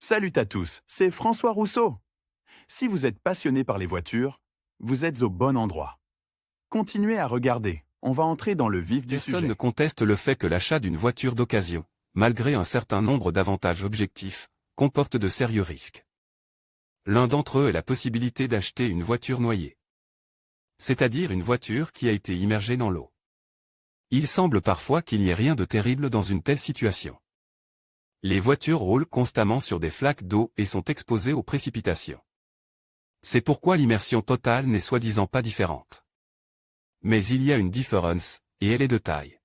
Salut à tous, c'est François Rousseau. Si vous êtes passionné par les voitures, vous êtes au bon endroit. Continuez à regarder, on va entrer dans le vif du Personne sujet. ne conteste le fait que l'achat d'une voiture d'occasion, malgré un certain nombre d'avantages objectifs, comporte de sérieux risques. L'un d'entre eux est la possibilité d'acheter une voiture noyée. C'est-à-dire une voiture qui a été immergée dans l'eau. Il semble parfois qu'il n'y ait rien de terrible dans une telle situation. Les voitures roulent constamment sur des flaques d'eau et sont exposées aux précipitations. C'est pourquoi l'immersion totale n'est soi-disant pas différente. Mais il y a une différence, et elle est de taille.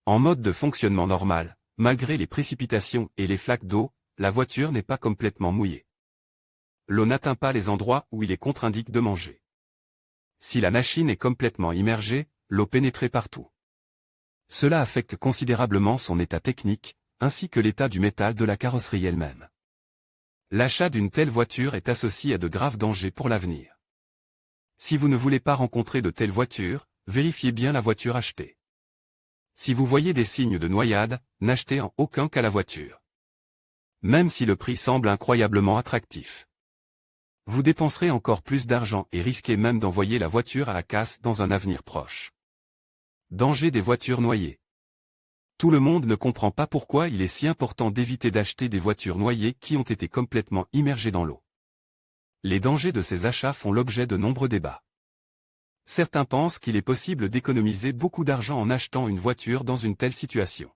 En mode de fonctionnement normal, malgré les précipitations et les flaques d'eau, la voiture n'est pas complètement mouillée. L'eau n'atteint pas les endroits où il est contre-indiqué de manger. Si la machine est complètement immergée, l'eau pénétrait partout. Cela affecte considérablement son état technique, ainsi que l'état du métal de la carrosserie elle-même. L'achat d'une telle voiture est associé à de graves dangers pour l'avenir. Si vous ne voulez pas rencontrer de telles voitures, vérifiez bien la voiture achetée. Si vous voyez des signes de noyade, n'achetez en aucun cas la voiture. Même si le prix semble incroyablement attractif. Vous dépenserez encore plus d'argent et risquez même d'envoyer la voiture à la casse dans un avenir proche. Danger des voitures noyées. Tout le monde ne comprend pas pourquoi il est si important d'éviter d'acheter des voitures noyées qui ont été complètement immergées dans l'eau. Les dangers de ces achats font l'objet de nombreux débats. Certains pensent qu'il est possible d'économiser beaucoup d'argent en achetant une voiture dans une telle situation.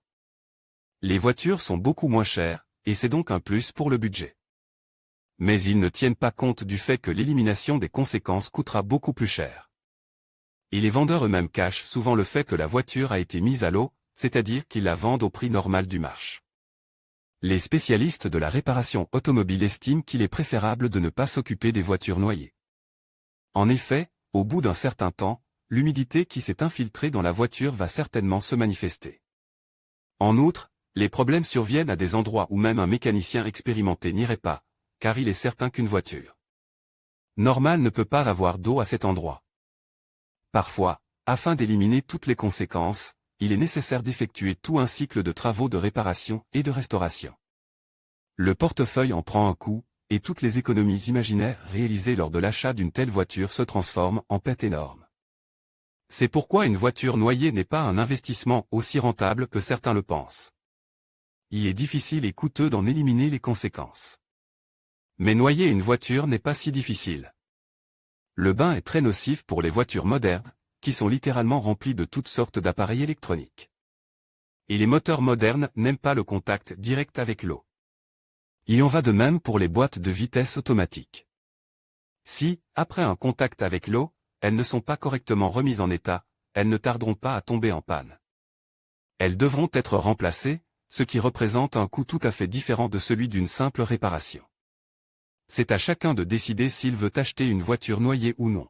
Les voitures sont beaucoup moins chères, et c'est donc un plus pour le budget. Mais ils ne tiennent pas compte du fait que l'élimination des conséquences coûtera beaucoup plus cher. Et les vendeurs eux-mêmes cachent souvent le fait que la voiture a été mise à l'eau, c'est-à-dire qu'ils la vendent au prix normal du marché. Les spécialistes de la réparation automobile estiment qu'il est préférable de ne pas s'occuper des voitures noyées. En effet, au bout d'un certain temps, l'humidité qui s'est infiltrée dans la voiture va certainement se manifester. En outre, les problèmes surviennent à des endroits où même un mécanicien expérimenté n'irait pas, car il est certain qu'une voiture normale ne peut pas avoir d'eau à cet endroit. Parfois, afin d'éliminer toutes les conséquences, il est nécessaire d'effectuer tout un cycle de travaux de réparation et de restauration. Le portefeuille en prend un coup, et toutes les économies imaginaires réalisées lors de l'achat d'une telle voiture se transforment en perte énorme. C'est pourquoi une voiture noyée n'est pas un investissement aussi rentable que certains le pensent. Il est difficile et coûteux d'en éliminer les conséquences. Mais noyer une voiture n'est pas si difficile. Le bain est très nocif pour les voitures modernes, qui sont littéralement remplis de toutes sortes d'appareils électroniques. Et les moteurs modernes n'aiment pas le contact direct avec l'eau. Il en va de même pour les boîtes de vitesse automatiques. Si, après un contact avec l'eau, elles ne sont pas correctement remises en état, elles ne tarderont pas à tomber en panne. Elles devront être remplacées, ce qui représente un coût tout à fait différent de celui d'une simple réparation. C'est à chacun de décider s'il veut acheter une voiture noyée ou non.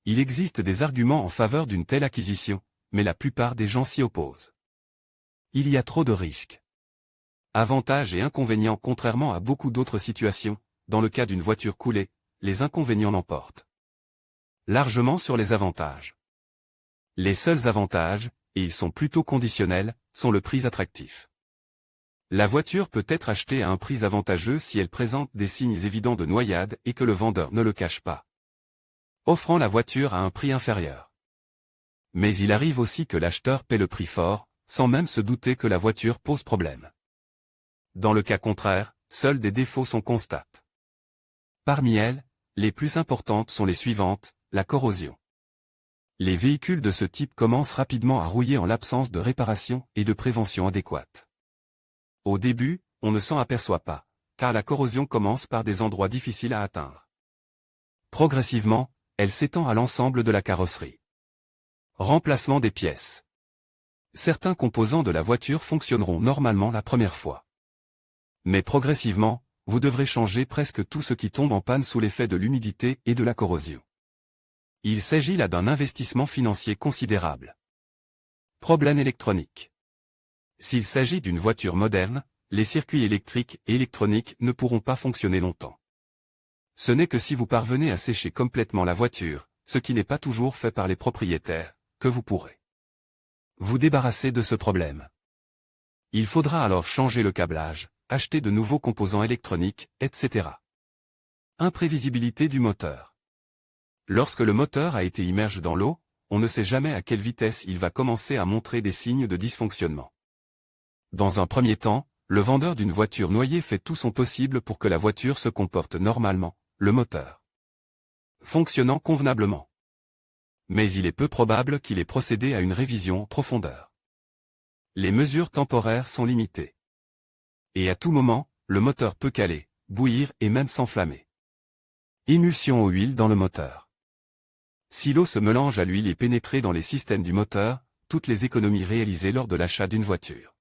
Il existe des arguments en faveur d'une telle acquisition, mais la plupart des gens s'y opposent. Il y a trop de risques. Avantages et inconvénients. Contrairement à beaucoup d'autres situations, dans le cas d'une voiture coulée, les inconvénients l'emportent largement sur les avantages. Les seuls avantages, et ils sont plutôt conditionnels, sont le prix attractif. La voiture peut être achetée à un prix avantageux si elle présente des signes évidents de noyade et que le vendeur ne le cache pas, offrant la voiture à un prix inférieur. Mais il arrive aussi que l'acheteur paie le prix fort, sans même se douter que la voiture pose problème. Dans le cas contraire, seuls des défauts sont constatés. Parmi elles, les plus importantes sont les suivantes: la corrosion. Les véhicules de ce type commencent rapidement à rouiller en l'absence de réparation et de prévention adéquate. Au début, on ne s'en aperçoit pas, car la corrosion commence par des endroits difficiles à atteindre. Progressivement, elle s'étend à l'ensemble de la carrosserie. Remplacement des pièces. Certains composants de la voiture fonctionneront normalement la première fois. Mais progressivement, vous devrez changer presque tout ce qui tombe en panne sous l'effet de l'humidité et de la corrosion. Il s'agit là d'un investissement financier considérable. Problème électronique. S'il s'agit d'une voiture moderne, les circuits électriques et électroniques ne pourront pas fonctionner longtemps. Ce n'est que si vous parvenez à sécher complètement la voiture, ce qui n'est pas toujours fait par les propriétaires, que vous pourrez vous débarrasser de ce problème. Il faudra alors changer le câblage, acheter de nouveaux composants électroniques, etc. Imprévisibilité du moteur. Lorsque le moteur a été immergé dans l'eau, on ne sait jamais à quelle vitesse il va commencer à montrer des signes de dysfonctionnement. Dans un premier temps, le vendeur d'une voiture noyée fait tout son possible pour que la voiture se comporte normalement, le moteur fonctionnant convenablement. Mais il est peu probable qu'il ait procédé à une révision en profondeur. Les mesures temporaires sont limitées. Et à tout moment, le moteur peut caler, bouillir et même s'enflammer. Émulsion aux huiles dans le moteur. Si l'eau se mélange à l'huile et pénétrer dans les systèmes du moteur, toutes les économies réalisées lors de l'achat d'une voiture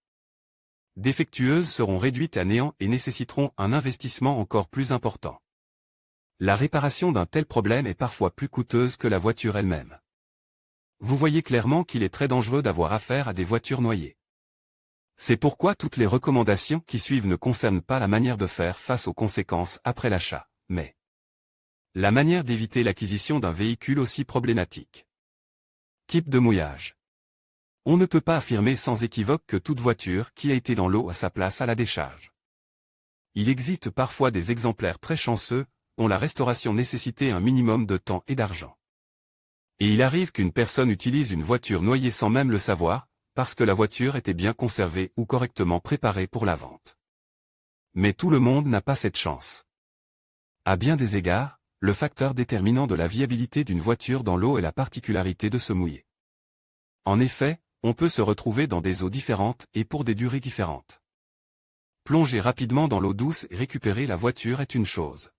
défectueuses seront réduites à néant et nécessiteront un investissement encore plus important. La réparation d'un tel problème est parfois plus coûteuse que la voiture elle-même. Vous voyez clairement qu'il est très dangereux d'avoir affaire à des voitures noyées. C'est pourquoi toutes les recommandations qui suivent ne concernent pas la manière de faire face aux conséquences après l'achat, mais la manière d'éviter l'acquisition d'un véhicule aussi problématique. Type de mouillage. On ne peut pas affirmer sans équivoque que toute voiture qui a été dans l'eau a sa place à la décharge. Il existe parfois des exemplaires très chanceux, dont la restauration nécessitait un minimum de temps et d'argent. Et il arrive qu'une personne utilise une voiture noyée sans même le savoir, parce que la voiture était bien conservée ou correctement préparée pour la vente. Mais tout le monde n'a pas cette chance. À bien des égards, le facteur déterminant de la viabilité d'une voiture dans l'eau est la particularité de se mouiller. En effet, on peut se retrouver dans des eaux différentes et pour des durées différentes. Plonger rapidement dans l'eau douce et récupérer la voiture est une chose.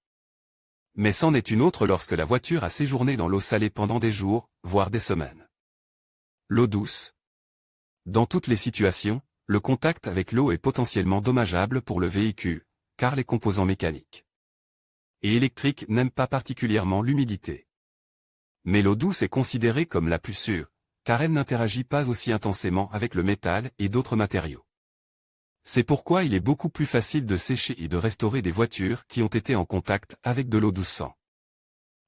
Mais c'en est une autre lorsque la voiture a séjourné dans l'eau salée pendant des jours, voire des semaines. L'eau douce. Dans toutes les situations, le contact avec l'eau est potentiellement dommageable pour le véhicule, car les composants mécaniques et électriques n'aiment pas particulièrement l'humidité. Mais l'eau douce est considérée comme la plus sûre, car elle n'interagit pas aussi intensément avec le métal et d'autres matériaux. C'est pourquoi il est beaucoup plus facile de sécher et de restaurer des voitures qui ont été en contact avec de l'eau douce sans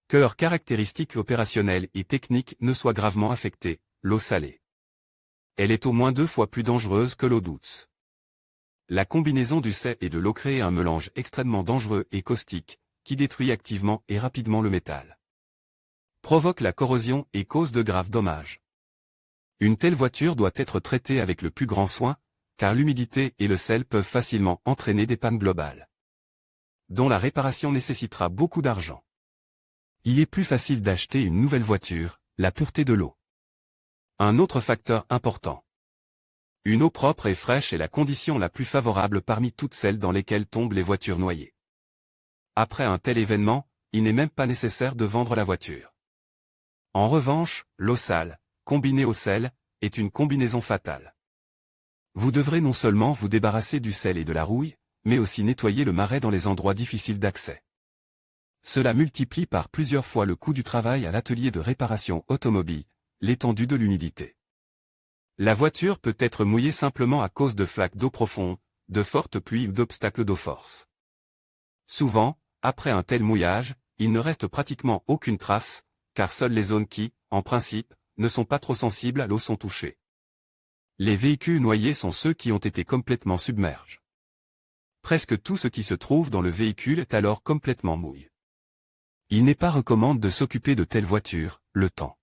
que leurs caractéristiques opérationnelles et techniques ne soient gravement affectées, l'eau salée. Elle est au moins 2 fois plus dangereuse que l'eau douce. La combinaison du sel et de l'eau crée un mélange extrêmement dangereux et caustique, qui détruit activement et rapidement le métal, provoque la corrosion et cause de graves dommages. Une telle voiture doit être traitée avec le plus grand soin, car l'humidité et le sel peuvent facilement entraîner des pannes globales, dont la réparation nécessitera beaucoup d'argent. Il est plus facile d'acheter une nouvelle voiture, la pureté de l'eau. Un autre facteur important. Une eau propre et fraîche est la condition la plus favorable parmi toutes celles dans lesquelles tombent les voitures noyées. Après un tel événement, il n'est même pas nécessaire de vendre la voiture. En revanche, l'eau sale, combinée au sel, est une combinaison fatale. Vous devrez non seulement vous débarrasser du sel et de la rouille, mais aussi nettoyer le marais dans les endroits difficiles d'accès. Cela multiplie par plusieurs fois le coût du travail à l'atelier de réparation automobile, l'étendue de l'humidité. La voiture peut être mouillée simplement à cause de flaques d'eau profonde, de fortes pluies ou d'obstacles d'eau force. Souvent, après un tel mouillage, il ne reste pratiquement aucune trace, car seules les zones qui, en principe, ne sont pas trop sensibles à l'eau sont touchées. Les véhicules noyés sont ceux qui ont été complètement submergés. Presque tout ce qui se trouve dans le véhicule est alors complètement mouillé. Il n'est pas recommandé de s'occuper de telles voitures, le temps.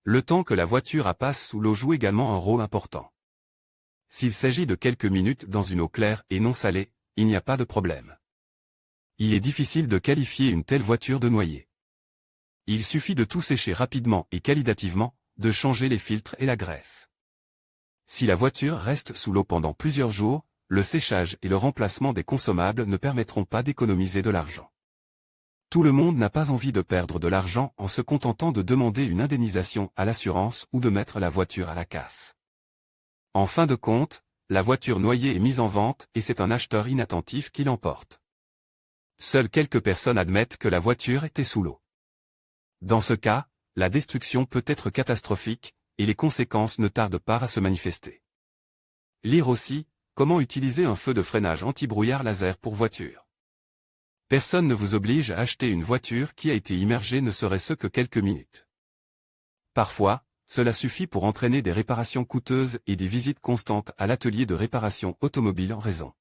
Le temps que la voiture passe sous l'eau joue également un rôle important. S'il s'agit de quelques minutes dans une eau claire et non salée, il n'y a pas de problème. Il est difficile de qualifier une telle voiture de noyée. Il suffit de tout sécher rapidement et qualitativement, de changer les filtres et la graisse. Si la voiture reste sous l'eau pendant plusieurs jours, le séchage et le remplacement des consommables ne permettront pas d'économiser de l'argent. Tout le monde n'a pas envie de perdre de l'argent en se contentant de demander une indemnisation à l'assurance ou de mettre la voiture à la casse. En fin de compte, la voiture noyée est mise en vente et c'est un acheteur inattentif qui l'emporte. Seules quelques personnes admettent que la voiture était sous l'eau. Dans ce cas, la destruction peut être catastrophique, et les conséquences ne tardent pas à se manifester. Lire aussi, comment utiliser un feu de freinage anti-brouillard laser pour voiture. Personne ne vous oblige à acheter une voiture qui a été immergée ne serait-ce que quelques minutes. Parfois, cela suffit pour entraîner des réparations coûteuses et des visites constantes à l'atelier de réparation automobile en raison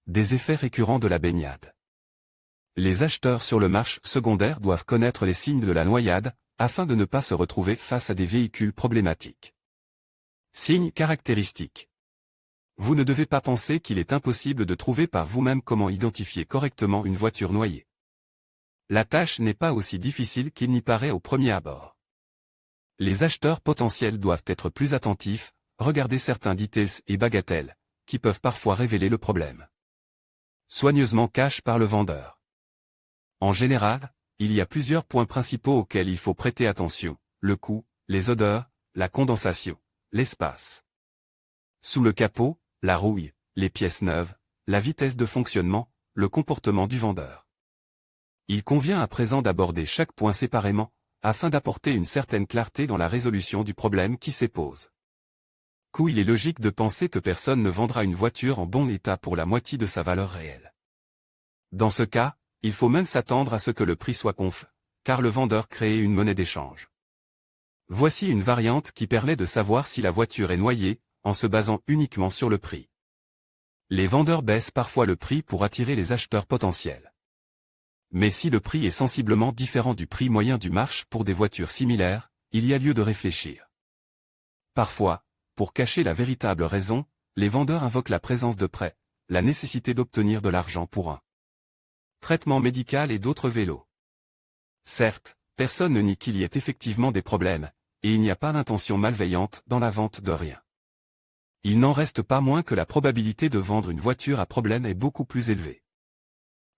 Des effets récurrents de la baignade. Les acheteurs sur le marché secondaire doivent connaître les signes de la noyade, afin de ne pas se retrouver face à des véhicules problématiques. Signes caractéristiques. Vous ne devez pas penser qu'il est impossible de trouver par vous-même comment identifier correctement une voiture noyée. La tâche n'est pas aussi difficile qu'il n'y paraît au premier abord. Les acheteurs potentiels doivent être plus attentifs, regarder certains détails et bagatelles, qui peuvent parfois révéler le problème. Soigneusement caché par le vendeur. En général, il y a plusieurs points principaux auxquels il faut prêter attention: le coût, les odeurs, la condensation, l'espace. Sous le capot, la rouille, les pièces neuves, la vitesse de fonctionnement, le comportement du vendeur. Il convient à présent d'aborder chaque point séparément, afin d'apporter une certaine clarté dans la résolution du problème qui s'y pose. Coût. Il est logique de penser que personne ne vendra une voiture en bon état pour la moitié de sa valeur réelle. Dans ce cas, il faut même s'attendre à ce que le prix soit conf, car le vendeur crée une monnaie d'échange. Voici une variante qui permet de savoir si la voiture est noyée, en se basant uniquement sur le prix. Les vendeurs baissent parfois le prix pour attirer les acheteurs potentiels. Mais si le prix est sensiblement différent du prix moyen du marché pour des voitures similaires, il y a lieu de réfléchir. Parfois, pour cacher la véritable raison, les vendeurs invoquent la présence de prêts, la nécessité d'obtenir de l'argent pour un traitement médical et d'autres vélos. Certes, personne ne nie qu'il y ait effectivement des problèmes, et il n'y a pas d'intention malveillante dans la vente de rien. Il n'en reste pas moins que la probabilité de vendre une voiture à problème est beaucoup plus élevée.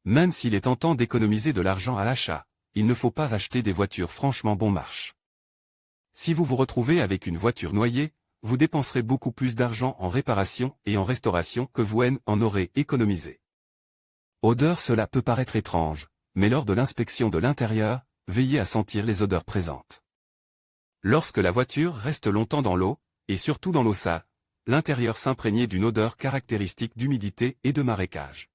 Même s'il est tentant d'économiser de l'argent à l'achat, il ne faut pas acheter des voitures franchement bon marché. Si vous vous retrouvez avec une voiture noyée, vous dépenserez beaucoup plus d'argent en réparation et en restauration que vous en aurez économisé. Odeur. Cela peut paraître étrange, mais lors de l'inspection de l'intérieur, veillez à sentir les odeurs présentes. Lorsque la voiture reste longtemps dans l'eau, et surtout dans l'eau sale, l'intérieur s'imprègne d'une odeur caractéristique d'humidité et de marécage.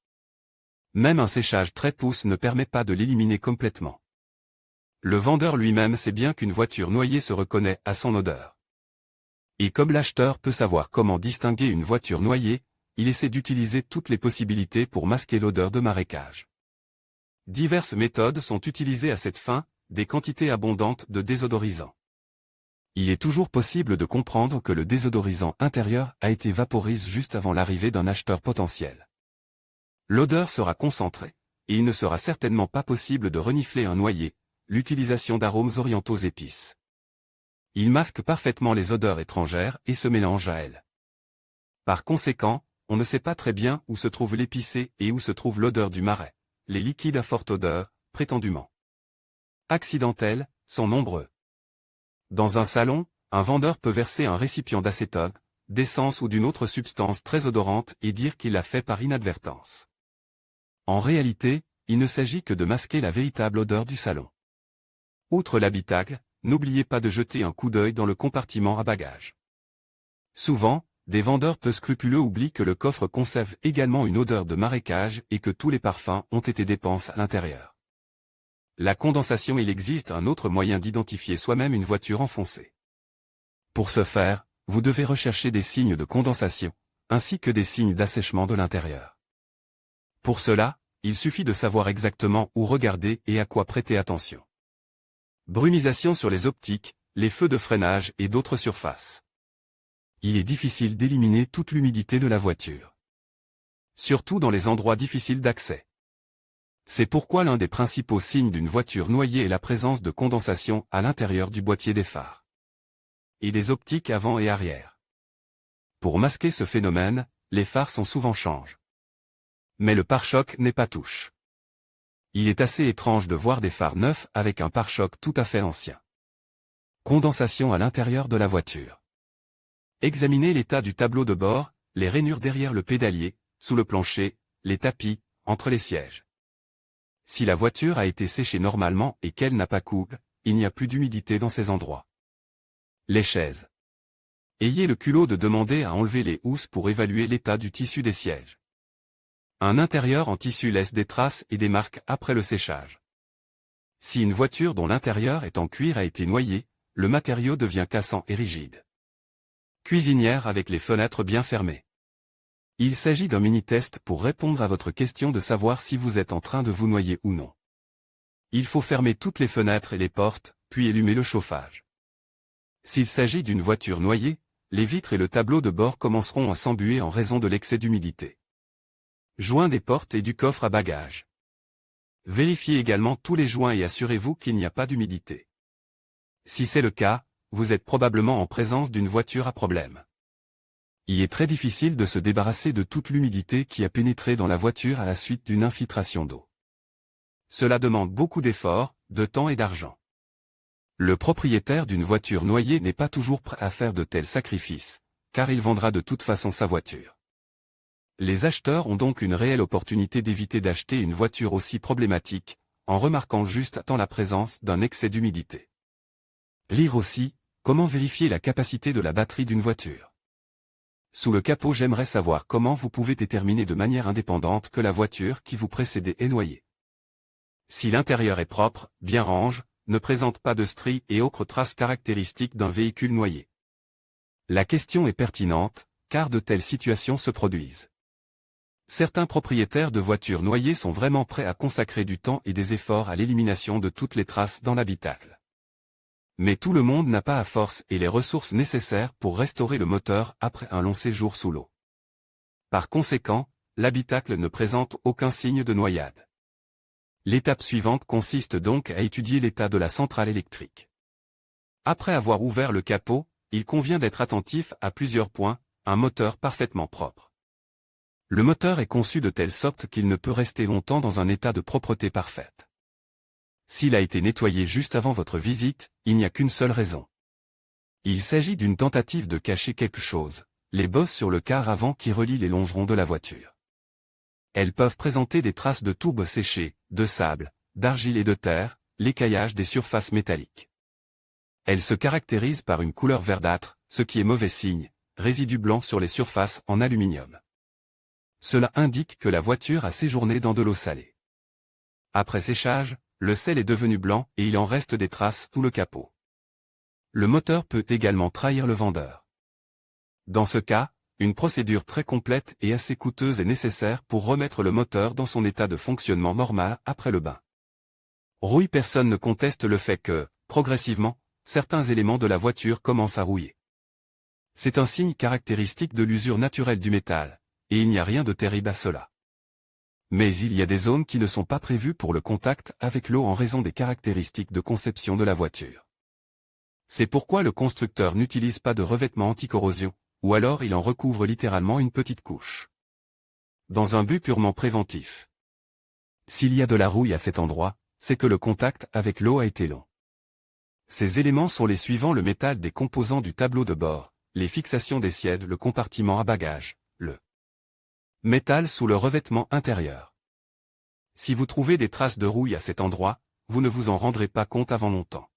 Même un séchage très pousse ne permet pas de l'éliminer complètement. Le vendeur lui-même sait bien qu'une voiture noyée se reconnaît à son odeur. Et comme l'acheteur peut savoir comment distinguer une voiture noyée, il essaie d'utiliser toutes les possibilités pour masquer l'odeur de marécage. Diverses méthodes sont utilisées à cette fin, des quantités abondantes de désodorisants. Il est toujours possible de comprendre que le désodorisant intérieur a été vaporisé juste avant l'arrivée d'un acheteur potentiel. L'odeur sera concentrée, et il ne sera certainement pas possible de renifler un noyer, l'utilisation d'arômes orientaux épices. Il masque parfaitement les odeurs étrangères et se mélange à elles. Par conséquent, on ne sait pas très bien où se trouve l'épicé et où se trouve l'odeur du marais. Les liquides à forte odeur, prétendument accidentels, sont nombreux. Dans un salon, un vendeur peut verser un récipient d'acétone, d'essence ou d'une autre substance très odorante et dire qu'il l'a fait par inadvertance. En réalité, il ne s'agit que de masquer la véritable odeur du salon. Outre l'habitacle, n'oubliez pas de jeter un coup d'œil dans le compartiment à bagages. Souvent, des vendeurs peu scrupuleux oublient que le coffre conserve également une odeur de marécage et que tous les parfums ont été dépensés à l'intérieur. La condensation. Il existe un autre moyen d'identifier soi-même une voiture enfoncée. Pour ce faire, vous devez rechercher des signes de condensation, ainsi que des signes d'assèchement de l'intérieur. Pour cela, il suffit de savoir exactement où regarder et à quoi prêter attention. Brumisation sur les optiques, les feux de freinage et d'autres surfaces. Il est difficile d'éliminer toute l'humidité de la voiture. Surtout dans les endroits difficiles d'accès. C'est pourquoi l'un des principaux signes d'une voiture noyée est la présence de condensation à l'intérieur du boîtier des phares et des optiques avant et arrière. Pour masquer ce phénomène, les phares sont souvent changés. Mais le pare-choc n'est pas touche. Il est assez étrange de voir des phares neufs avec un pare-choc tout à fait ancien. Condensation à l'intérieur de la voiture. Examinez l'état du tableau de bord, les rainures derrière le pédalier, sous le plancher, les tapis, entre les sièges. Si la voiture a été séchée normalement et qu'elle n'a pas coulé, il n'y a plus d'humidité dans ces endroits. Les chaises. Ayez le culot de demander à enlever les housses pour évaluer l'état du tissu des sièges. Un intérieur en tissu laisse des traces et des marques après le séchage. Si une voiture dont l'intérieur est en cuir a été noyée, le matériau devient cassant et rigide. Cuisinière avec les fenêtres bien fermées. Il s'agit d'un mini-test pour répondre à votre question de savoir si vous êtes en train de vous noyer ou non. Il faut fermer toutes les fenêtres et les portes, puis allumer le chauffage. S'il s'agit d'une voiture noyée, les vitres et le tableau de bord commenceront à s'embuer en raison de l'excès d'humidité. Joints des portes et du coffre à bagages. Vérifiez également tous les joints et assurez-vous qu'il n'y a pas d'humidité. Si c'est le cas, vous êtes probablement en présence d'une voiture à problème. Il est très difficile de se débarrasser de toute l'humidité qui a pénétré dans la voiture à la suite d'une infiltration d'eau. Cela demande beaucoup d'efforts, de temps et d'argent. Le propriétaire d'une voiture noyée n'est pas toujours prêt à faire de tels sacrifices, car il vendra de toute façon sa voiture. Les acheteurs ont donc une réelle opportunité d'éviter d'acheter une voiture aussi problématique, en remarquant juste à temps la présence d'un excès d'humidité. Lire aussi, comment vérifier la capacité de la batterie d'une voiture. Sous le capot, j'aimerais savoir comment vous pouvez déterminer de manière indépendante que la voiture qui vous précédait est noyée. Si l'intérieur est propre, bien range, ne présente pas de stries et autres traces caractéristiques d'un véhicule noyé. La question est pertinente, car de telles situations se produisent. Certains propriétaires de voitures noyées sont vraiment prêts à consacrer du temps et des efforts à l'élimination de toutes les traces dans l'habitacle. Mais tout le monde n'a pas la force et les ressources nécessaires pour restaurer le moteur après un long séjour sous l'eau. Par conséquent, l'habitacle ne présente aucun signe de noyade. L'étape suivante consiste donc à étudier l'état de la centrale électrique. Après avoir ouvert le capot, il convient d'être attentif à plusieurs points, un moteur parfaitement propre. Le moteur est conçu de telle sorte qu'il ne peut rester longtemps dans un état de propreté parfaite. S'il a été nettoyé juste avant votre visite, il n'y a qu'une seule raison. Il s'agit d'une tentative de cacher quelque chose, les bosses sur le quart avant qui relient les longerons de la voiture. Elles peuvent présenter des traces de tourbe séchée, de sable, d'argile et de terre, l'écaillage des surfaces métalliques. Elles se caractérisent par une couleur verdâtre, ce qui est mauvais signe, résidus blancs sur les surfaces en aluminium. Cela indique que la voiture a séjourné dans de l'eau salée. Après séchage, le sel est devenu blanc et il en reste des traces sous le capot. Le moteur peut également trahir le vendeur. Dans ce cas, une procédure très complète et assez coûteuse est nécessaire pour remettre le moteur dans son état de fonctionnement normal après le bain. Rouille. Personne ne conteste le fait que, progressivement, certains éléments de la voiture commencent à rouiller. C'est un signe caractéristique de l'usure naturelle du métal, et il n'y a rien de terrible à cela. Mais il y a des zones qui ne sont pas prévues pour le contact avec l'eau en raison des caractéristiques de conception de la voiture. C'est pourquoi le constructeur n'utilise pas de revêtement anticorrosion, ou alors il en recouvre littéralement une petite couche. Dans un but purement préventif. S'il y a de la rouille à cet endroit, c'est que le contact avec l'eau a été long. Ces éléments sont les suivants: le métal des composants du tableau de bord, les fixations des sièges, le compartiment à bagages, le métal sous le revêtement intérieur. Si vous trouvez des traces de rouille à cet endroit, vous ne vous en rendrez pas compte avant longtemps.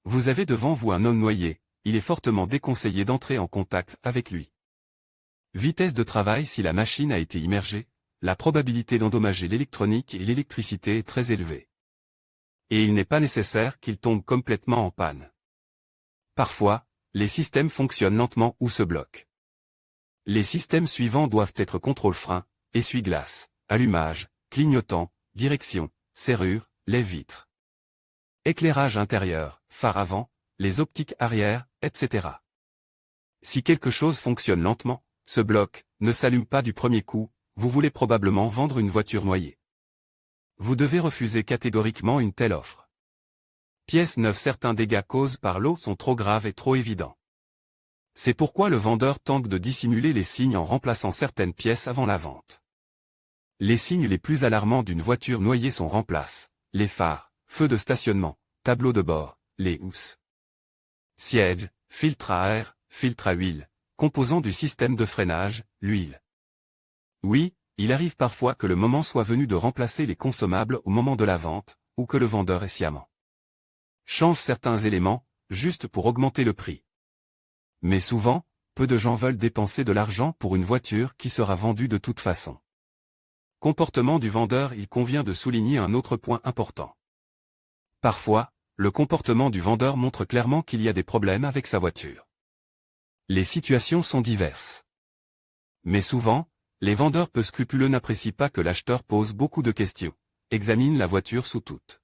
Vous avez devant vous un homme noyé, il est fortement déconseillé d'entrer en contact avec lui. Vitesse de travail: si la machine a été immergée, la probabilité d'endommager l'électronique et l'électricité est très élevée. Et il n'est pas nécessaire qu'il tombe complètement en panne. Parfois, les systèmes fonctionnent lentement ou se bloquent. Les systèmes suivants doivent être contrôle frein, essuie-glace, allumage, clignotant, direction, serrure, lève-vitres, éclairage intérieur, phare avant, les optiques arrière, etc. Si quelque chose fonctionne lentement, se bloque, ne s'allume pas du premier coup, vous voulez probablement vendre une voiture noyée. Vous devez refuser catégoriquement une telle offre. Pièce neuve: certains dégâts causés par l'eau sont trop graves et trop évidents. C'est pourquoi le vendeur tente de dissimuler les signes en remplaçant certaines pièces avant la vente. Les signes les plus alarmants d'une voiture noyée sont remplace, les phares, feux de stationnement, tableau de bord, les housses, sièges, filtre à air, filtre à huile, composants du système de freinage, l'huile. Oui, il arrive parfois que le moment soit venu de remplacer les consommables au moment de la vente, ou que le vendeur est sciemment change certains éléments, juste pour augmenter le prix. Mais souvent, peu de gens veulent dépenser de l'argent pour une voiture qui sera vendue de toute façon. Comportement du vendeur: il convient de souligner un autre point important. Parfois, le comportement du vendeur montre clairement qu'il y a des problèmes avec sa voiture. Les situations sont diverses. Mais souvent, les vendeurs peu scrupuleux n'apprécient pas que l'acheteur pose beaucoup de questions, examine la voiture sous toutes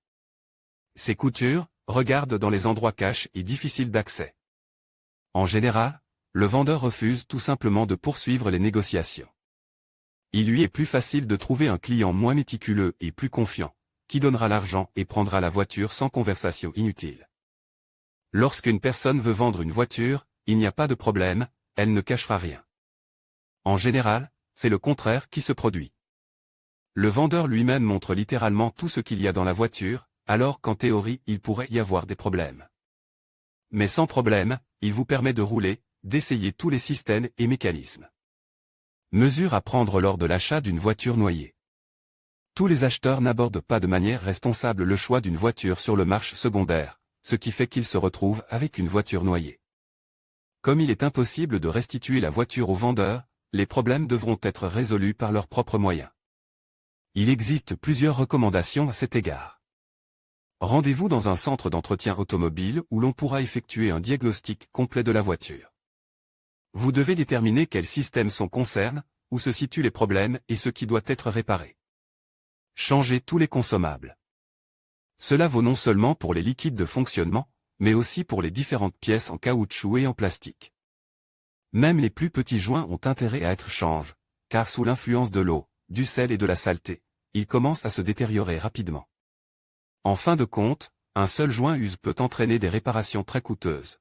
ses coutures, regarde dans les endroits cachés et difficiles d'accès. En général, le vendeur refuse tout simplement de poursuivre les négociations. Il lui est plus facile de trouver un client moins méticuleux et plus confiant, qui donnera l'argent et prendra la voiture sans conversation inutile. Lorsqu'une personne veut vendre une voiture, il n'y a pas de problème, elle ne cachera rien. En général, c'est le contraire qui se produit. Le vendeur lui-même montre littéralement tout ce qu'il y a dans la voiture, alors qu'en théorie il pourrait y avoir des problèmes. Mais sans problème, il vous permet de rouler, d'essayer tous les systèmes et mécanismes. Mesures à prendre lors de l'achat d'une voiture noyée. Tous les acheteurs n'abordent pas de manière responsable le choix d'une voiture sur le marché secondaire, ce qui fait qu'ils se retrouvent avec une voiture noyée. Comme il est impossible de restituer la voiture au vendeur, les problèmes devront être résolus par leurs propres moyens. Il existe plusieurs recommandations à cet égard. Rendez-vous dans un centre d'entretien automobile où l'on pourra effectuer un diagnostic complet de la voiture. Vous devez déterminer quels systèmes sont concernés, où se situent les problèmes et ce qui doit être réparé. Changez tous les consommables. Cela vaut non seulement pour les liquides de fonctionnement, mais aussi pour les différentes pièces en caoutchouc et en plastique. Même les plus petits joints ont intérêt à être changés, car sous l'influence de l'eau, du sel et de la saleté, ils commencent à se détériorer rapidement. En fin de compte, un seul joint usé peut entraîner des réparations très coûteuses.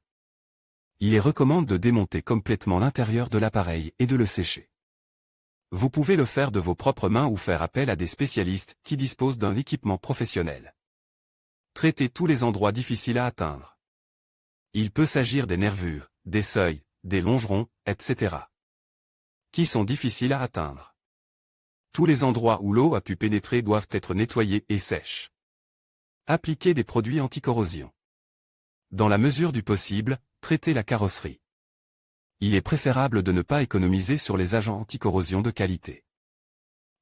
Il est recommandé de démonter complètement l'intérieur de l'appareil et de le sécher. Vous pouvez le faire de vos propres mains ou faire appel à des spécialistes qui disposent d'un équipement professionnel. Traitez tous les endroits difficiles à atteindre. Il peut s'agir des nervures, des seuils, des longerons, etc. qui sont difficiles à atteindre. Tous les endroits où l'eau a pu pénétrer doivent être nettoyés et sèches. Appliquez des produits anti-corrosion. Dans la mesure du possible, traitez la carrosserie. Il est préférable de ne pas économiser sur les agents anti-corrosion de qualité.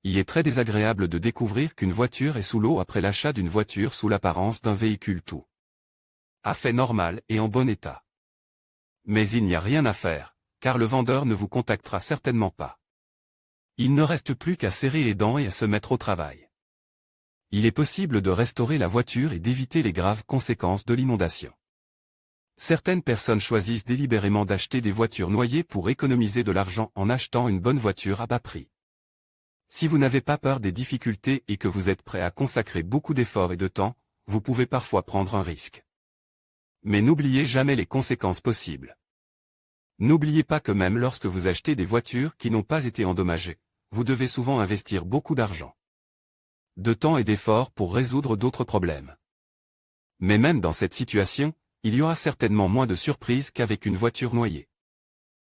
Il est très désagréable de découvrir qu'une voiture est sous l'eau après l'achat d'une voiture sous l'apparence d'un véhicule tout à fait normal et en bon état. Mais il n'y a rien à faire, car le vendeur ne vous contactera certainement pas. Il ne reste plus qu'à serrer les dents et à se mettre au travail. Il est possible de restaurer la voiture et d'éviter les graves conséquences de l'inondation. Certaines personnes choisissent délibérément d'acheter des voitures noyées pour économiser de l'argent en achetant une bonne voiture à bas prix. Si vous n'avez pas peur des difficultés et que vous êtes prêt à consacrer beaucoup d'efforts et de temps, vous pouvez parfois prendre un risque. Mais n'oubliez jamais les conséquences possibles. N'oubliez pas que même lorsque vous achetez des voitures qui n'ont pas été endommagées, vous devez souvent investir beaucoup d'argent, de temps et d'efforts pour résoudre d'autres problèmes. Mais même dans cette situation, il y aura certainement moins de surprises qu'avec une voiture noyée.